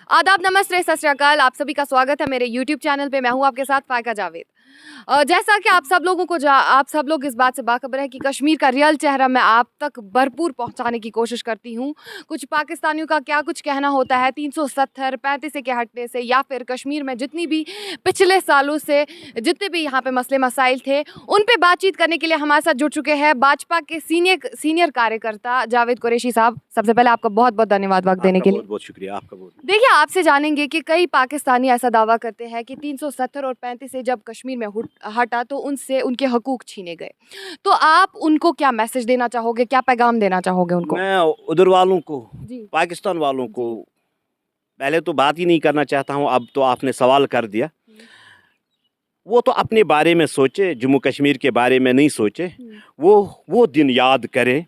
आदाब, नमस्ते, सत श्री अकाल। आप सभी का स्वागत है मेरे यूट्यूब चैनल पे। मैं हूँ आपके साथ फायका जावेद। जैसा कि आप सब लोग इस बात से बाखबर है कि कश्मीर का रियल चेहरा मैं आप तक भरपूर पहुंचाने की कोशिश करती हूँ। कुछ पाकिस्तानियों का क्या कुछ कहना होता है 370 35 के हटने से, या फिर कश्मीर में जितनी भी पिछले सालों से जितने भी यहाँ पे मसले मसाइल थे उन पे बातचीत करने के लिए हमारे साथ जुड़ चुके हैं भाजपा के सीनियर कार्यकर्ता जावेद कुरैशी साहब। सबसे पहले आपका बहुत बहुत धन्यवाद वक्त देने के लिए। बहुत शुक्रिया आपका। देखिए, आपसे जानेंगे कि कई पाकिस्तानी ऐसा दावा करते हैं कि 370 और 35 से जब कश्मीर में हटा तो उनसे उनके हकूक छीने गए। तो आप उनको क्या मैसेज देना चाहोगे, क्या पैगाम देना चाहोगे उनको? मैं उधर वालों को, जी। पाकिस्तान वालों को पहले तो बात ही नहीं करना चाहता हूँ। अब तो आपने सवाल कर दिया। वो तो अपने बारे में सोचे, जम्मू कश्मीर के बारे में नहीं सोचे। वो दिन याद करें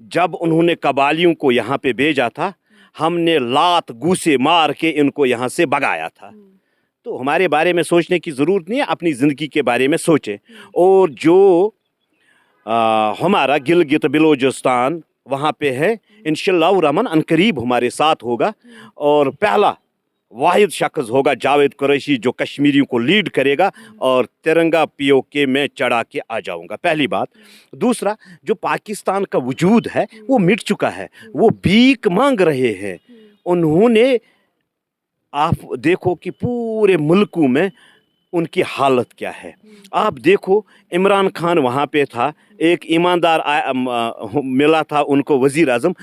जब उन्होंने कबालियों को यहाँ पे भेजा था। हमने लात घूसे मार के इनको यहाँ से भगाया था। तो हमारे बारे में सोचने की ज़रूरत नहीं है, अपनी ज़िंदगी के बारे में सोचें। और जो हमारा गिलगित बिलोचिस्तान वहाँ पे है, इंशाअल्लाह रहमान अनकरीब हमारे साथ होगा। और पहला वाहिद शख्स होगा जावेद कुरैशी जो कश्मीरियों को लीड करेगा, और तिरंगा पीओके में चढ़ा के आ जाऊंगा, पहली बात। दूसरा, जो पाकिस्तान का वजूद है वो मिट चुका है। वो भीख मांग रहे हैं। उन्होंने, आप देखो कि पूरे मुल्कों में उनकी हालत क्या है। आप देखो, इमरान खान वहाँ पे था, एक ईमानदार मिला था उनको वज़ीर आज़म,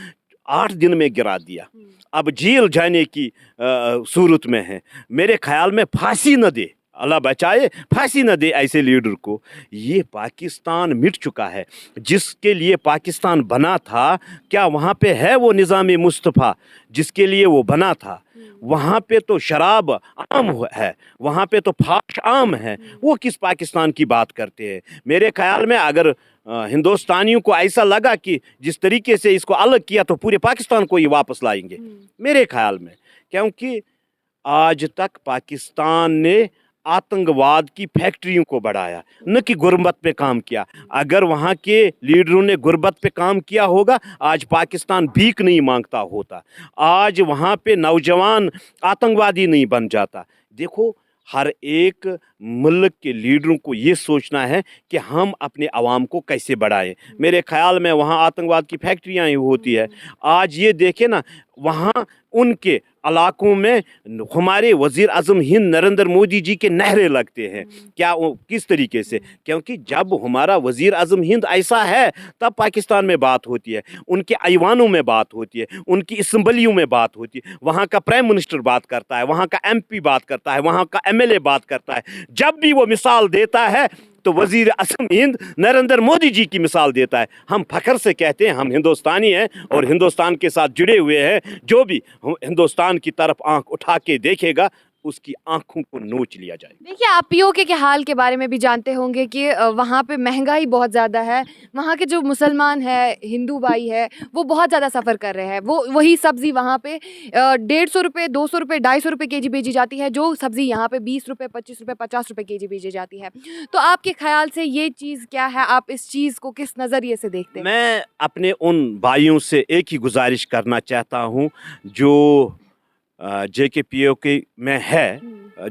8 दिन में गिरा दिया। अब जेल जाने की सूरत में है। मेरे ख्याल में फांसी न दे, अल्लाह बचाए, फांसी न दे ऐसे लीडर को। ये पाकिस्तान मिट चुका है। जिसके लिए पाकिस्तान बना था, क्या वहाँ पे है वो निज़ाम मुस्तफ़ा जिसके लिए वो बना था? वहाँ पे तो शराब आम है, वहाँ पे तो फाश आम है। वो किस पाकिस्तान की बात करते हैं? मेरे ख्याल में अगर हिंदुस्तानियों को ऐसा लगा कि जिस तरीके से इसको अलग किया तो पूरे पाकिस्तान को ही वापस लाएंगे, मेरे ख्याल में। क्योंकि आज तक पाकिस्तान ने आतंकवाद की फैक्ट्रियों को बढ़ाया, न कि गुर्बत पे काम किया। अगर वहाँ के लीडरों ने गुर्बत पे काम किया होगा, आज पाकिस्तान भीख नहीं मांगता होता, आज वहाँ पे नौजवान आतंकवादी नहीं बन जाता। देखो, हर एक मुल्क के लीडरों को ये सोचना है कि हम अपने आवाम को कैसे बढ़ाएं। मेरे ख्याल में वहाँ आतंकवाद की फैक्ट्रियाँ ही होती है। आज ये देखें ना, वहाँ उनके इलाकों में हमारे वज़ीर आज़म हिंद नरेंद्र मोदी जी के नहरे लगते हैं। क्या किस तरीके से? क्योंकि जब हमारा वज़ीर आज़म हिंद ऐसा है तब पाकिस्तान में बात होती है, उनके ऐवानों में बात होती है, उनकी असम्बलियों में बात होती है। वहाँ का प्राइम मिनिस्टर बात करता है, वहाँ का MP बात करता है, वहाँ का MLA बात करता है। जब भी वो मिसाल देता है तो वज़ीर आज़म हिंद नरेंद्र मोदी जी की मिसाल देता है। हम फ़ख्र से कहते हैं हम हिंदुस्तानी हैं और हिंदुस्तान के साथ जुड़े हुए हैं। जो भी हिंदुस्तान की तरफ आंख उठा के देखेगा उसकी आंखों को नोच लिया जाए। देखिए, आप POK के हाल के बारे में भी जानते होंगे कि वहाँ पे महंगाई बहुत ज़्यादा है। वहाँ के जो मुसलमान है, हिंदू भाई है, वो बहुत ज़्यादा सफ़र कर रहे हैं। वो वही सब्ज़ी वहाँ पे 150 रुपये, 200 रुपये, 250 रुपये केजी बेची जाती है, जो सब्ज़ी यहाँ पे 20 रुपये, 25 रुपये, 50 रुपये केजी बेची जाती है। तो आपके ख्याल से ये चीज़ क्या है? आप इस चीज़ को किस नज़रिए से देखते हैं? मैं अपने उन भाइयों से एक ही गुजारिश करना चाहता हूँ जो JK-POK में है,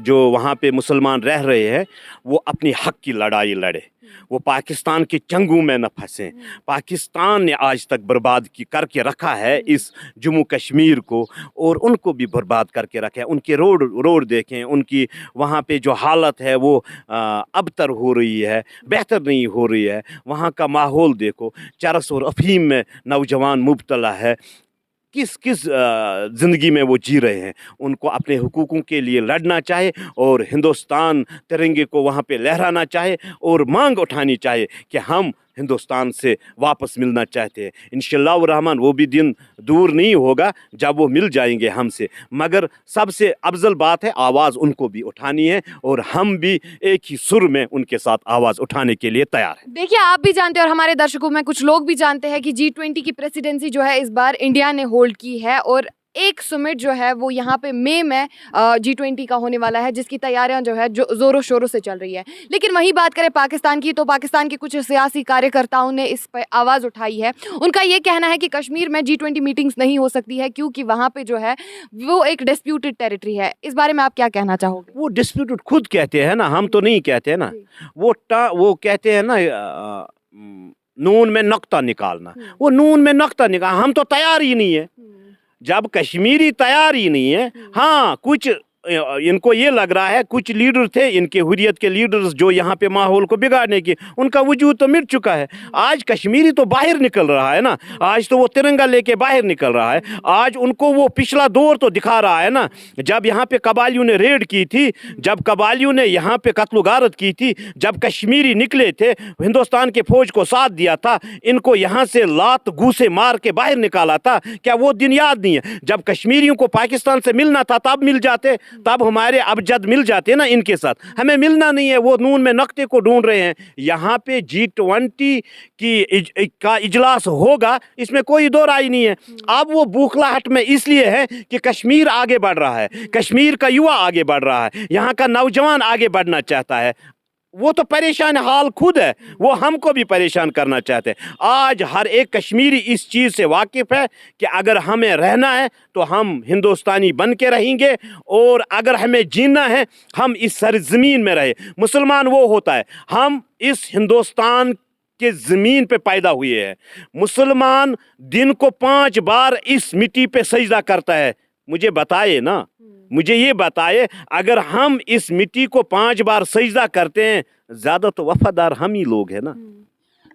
जो वहाँ पे मुसलमान रह रहे हैं, वो अपनी हक की लड़ाई लड़े। वो पाकिस्तान के चंगुल में न फंसे। पाकिस्तान ने आज तक बर्बाद करके रखा है इस जम्मू कश्मीर को, और उनको भी बर्बाद करके रखा है। उनके रोड देखें, उनकी वहाँ पे जो हालत है वो अबतर हो रही है, बेहतर नहीं हो रही है। वहाँ का माहौल देखो, चरस और अफीम में नौजवान मुब्तला है। किस ज़िंदगी में वो जी रहे हैं। उनको अपने हुकूकों के लिए लड़ना चाहिए और हिंदुस्तान तिरंगे को वहाँ पे लहराना चाहिए और मांग उठानी चाहिए कि हम हिंदुस्तान से वापस मिलना चाहते हैं। इंशाअल्लाह रहमान वो भी दिन दूर नहीं होगा जब वो मिल जाएंगे हमसे। मगर सबसे अफजल बात है, आवाज़ उनको भी उठानी है और हम भी एक ही सुर में उनके साथ आवाज़ उठाने के लिए तैयार हैं। देखिए, आप भी जानते हैं और हमारे दर्शकों में कुछ लोग भी जानते हैं कि G20 की प्रेसिडेंसी जो है इस बार इंडिया ने होल्ड की है, और एक समिट जो है वो यहाँ पे मई में G20 का होने वाला है, जिसकी तैयारियां जो है जो ज़ोरों शोरों से चल रही है। लेकिन वहीं बात करें पाकिस्तान की, तो पाकिस्तान के कुछ सियासी कार्यकर्ताओं ने इस पर आवाज़ उठाई है। उनका ये कहना है कि कश्मीर में G20 मीटिंग्स नहीं हो सकती है, क्योंकि वहाँ पे जो है वो एक डिस्प्यूटेड टेरिटरी है। इस बारे में आप क्या कहना चाहोगे? वो डिस्प्यूटेड खुद कहते हैं ना, हम तो नहीं कहते ना। वो कहते हैं ना नून में नक्ता निकालना, वो नून में नक्ता निकाल, हम तो तैयार ही नहीं है। जब कश्मीरी तैयार ही नहीं है, हाँ कुछ इनको ये लग रहा है, कुछ लीडर थे इनके हुर्रियत के लीडर्स जो यहाँ पे माहौल को बिगाड़ने की, उनका वजूद तो मिट चुका है। आज कश्मीरी तो बाहर निकल रहा है ना, आज तो वो तिरंगा लेके बाहर निकल रहा है। आज उनको वो पिछला दौर तो दिखा रहा है ना, जब यहाँ पे कबालियों ने रेड की थी, जब कबालियों ने यहाँ पे कत्ल गारत की थी, जब कश्मीरी निकले थे, हिंदुस्तान के फौज को साथ दिया था, इनको यहाँ से लात घूसे मार के बाहर निकाला था। क्या वो दिन याद नहीं है? जब कश्मीरियों को पाकिस्तान से मिलना था तब मिल जाते, तब हमारे अबजद मिल जाते ना इनके साथ। हमें मिलना नहीं है, वो नून में नक्ते को ढूंढ रहे हैं। यहाँ पे G20 का इजलास होगा, इसमें कोई दो राय नहीं है। अब वो बौखलाहट में इसलिए है कि कश्मीर आगे बढ़ रहा है, कश्मीर का युवा आगे बढ़ रहा है, यहाँ का नौजवान आगे बढ़ना चाहता है। वो तो परेशान हाल खुद है, वो हमको भी परेशान करना चाहते हैं। आज हर एक कश्मीरी इस चीज़ से वाकिफ़ है कि अगर हमें रहना है तो हम हिंदुस्तानी बन के रहेंगे, और अगर हमें जीना है हम इस सरज़मीन में रहे। मुसलमान वो होता है, हम इस हिंदुस्तान के ज़मीन पे पैदा हुए हैं। मुसलमान दिन को 5 बार इस मिट्टी पे सजदा करता है। मुझे बताए ना, मुझे ये बताए, अगर हम इस मिट्टी को 5 बार सजदा करते हैं, ज़्यादा तो वफादार हम ही लोग हैं ना।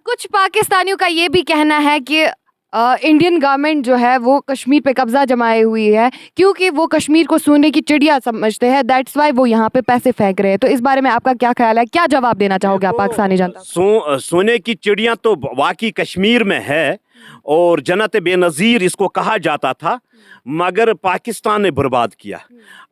कुछ पाकिस्तानियों का ये भी कहना है कि इंडियन गवर्नमेंट जो है वो कश्मीर पे कब्जा जमाए हुई है, क्योंकि वो कश्मीर को सोने की चिड़िया समझते हैं, दैट्स वाई वो यहाँ पे पैसे फेंक रहे हैं। तो इस बारे में आपका क्या ख्याल है? क्या जवाब देना चाहोगे आप पाकिस्तानी जनता को? सोने की चिड़िया तो वाकई कश्मीर में है, और जन्नत बेनज़ीर इसको कहा जाता था, मगर पाकिस्तान ने बर्बाद किया।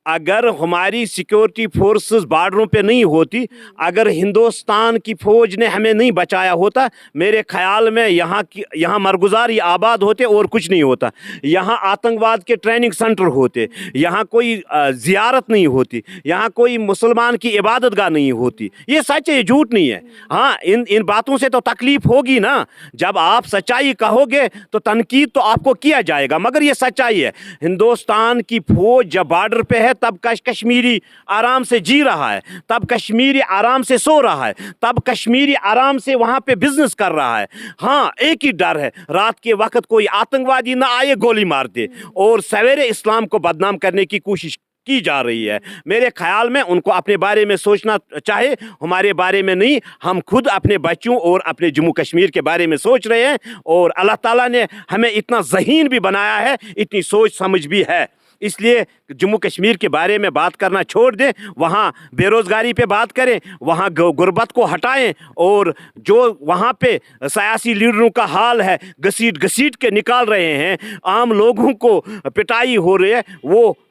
अगर हमारी सिक्योरिटी फोर्सेस बॉर्डरों पे नहीं होती, अगर हिंदुस्तान की फ़ौज ने हमें नहीं बचाया होता, मेरे ख्याल में यहाँ मरगुजार या आबाद होते और कुछ नहीं होता। यहाँ आतंकवाद के ट्रेनिंग सेंटर होते, यहाँ कोई ज़ियारत नहीं होती, यहाँ कोई मुसलमान की इबादत गाह नहीं होती। ये सच है, ये झूठ नहीं है। हाँ, इन बातों से तो तकलीफ़ होगी ना, जब आप सच्चाई कहोगे तो तनकीद तो आपको किया जाएगा, मगर ये सच्चाई है। हिंदुस्तान की फ़ौज जब बॉर्डर पे है तब कश्मीरी आराम से जी रहा है, तब कश्मीरी आराम से सो रहा है, तब कश्मीरी आराम से वहाँ पे बिजनेस कर रहा है। हाँ, एक ही डर है, रात के वक्त कोई आतंकवादी ना आए गोली मार दे, और सवेरे इस्लाम को बदनाम करने की कोशिश की जा रही है। मेरे ख्याल में उनको अपने बारे में सोचना चाहिए, हमारे बारे में नहीं। हम खुद अपने बच्चों और अपने जम्मू कश्मीर के बारे में सोच रहे हैं, और अल्लाह ताला ने हमें इतना ज़हीन भी बनाया है, इतनी सोच समझ भी है। इसलिए जम्मू कश्मीर के बारे में बात करना छोड़ दें, वहाँ बेरोज़गारी पे बात करें, वहाँ गुर्बत को हटाएं, और जो वहाँ पे सियासी लीडरों का हाल है, घसीट घसीट के निकाल रहे हैं, आम लोगों को पिटाई हो रही है,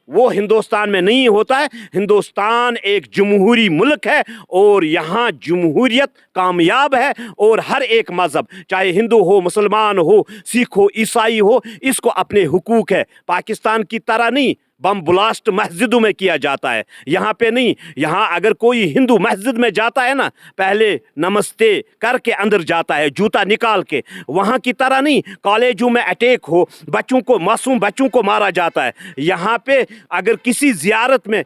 वो हिंदुस्तान में नहीं होता है। हिंदुस्तान एक जमहूरी मुल्क है, और यहाँ जमहूरियत कामयाब है, और हर एक मज़हब, चाहे हिंदू हो, मुसलमान हो, सिख हो, ईसाई हो, इसको अपने हुकूक है। पाकिस्तान की तरह नहीं बम ब्लास्ट मस्जिदों में किया जाता है, यहाँ पे नहीं। यहाँ अगर कोई हिंदू मस्जिद में जाता है ना, पहले नमस्ते करके अंदर जाता है, जूता निकाल के। वहाँ की तरह नहीं कॉलेजों में अटैक हो, बच्चों को, मासूम बच्चों को मारा जाता है। यहाँ पे अगर किसी ज़ियारत में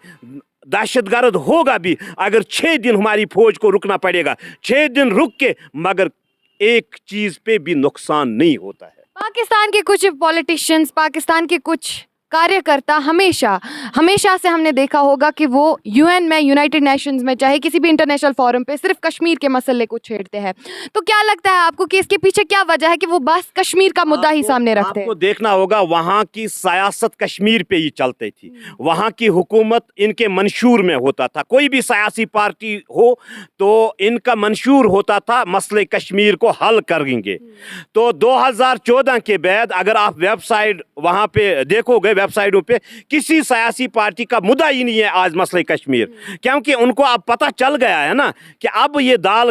दहशतगर्द होगा भी, अगर 6 दिन हमारी फौज को रुकना पड़ेगा, 6 दिन रुक के, मगर एक चीज़ पे भी नुकसान नहीं होता है। पाकिस्तान के कुछ पॉलिटिशियंस, पाकिस्तान के कुछ कार्यकर्ता हमेशा से हमने देखा होगा कि वो यूएन में, यूनाइटेड नेशंस में, चाहे किसी भी इंटरनेशनल फोरम पे सिर्फ कश्मीर के मसले को छेड़ते हैं। तो क्या लगता है आपको कि इसके पीछे क्या वजह है कि वो बस कश्मीर का मुद्दा ही सामने रखते हैं? आपको देखना होगा, वहाँ की सियासत कश्मीर पे ही चलती थी, वहाँ की हुकूमत इनके मंशूर में होता था। कोई भी सियासी पार्टी हो तो इनका मंशूर होता था मसले कश्मीर को हल करेंगे। तो 2014 के बाद अगर आप वेबसाइट वहाँ पे देखोगे, वेबसाइटों पे किसी सियासी पार्टी का मुद्दा ही नहीं है आज मसले कश्मीर, क्योंकि उनको अब पता चल गया है ना कि अब ये दाल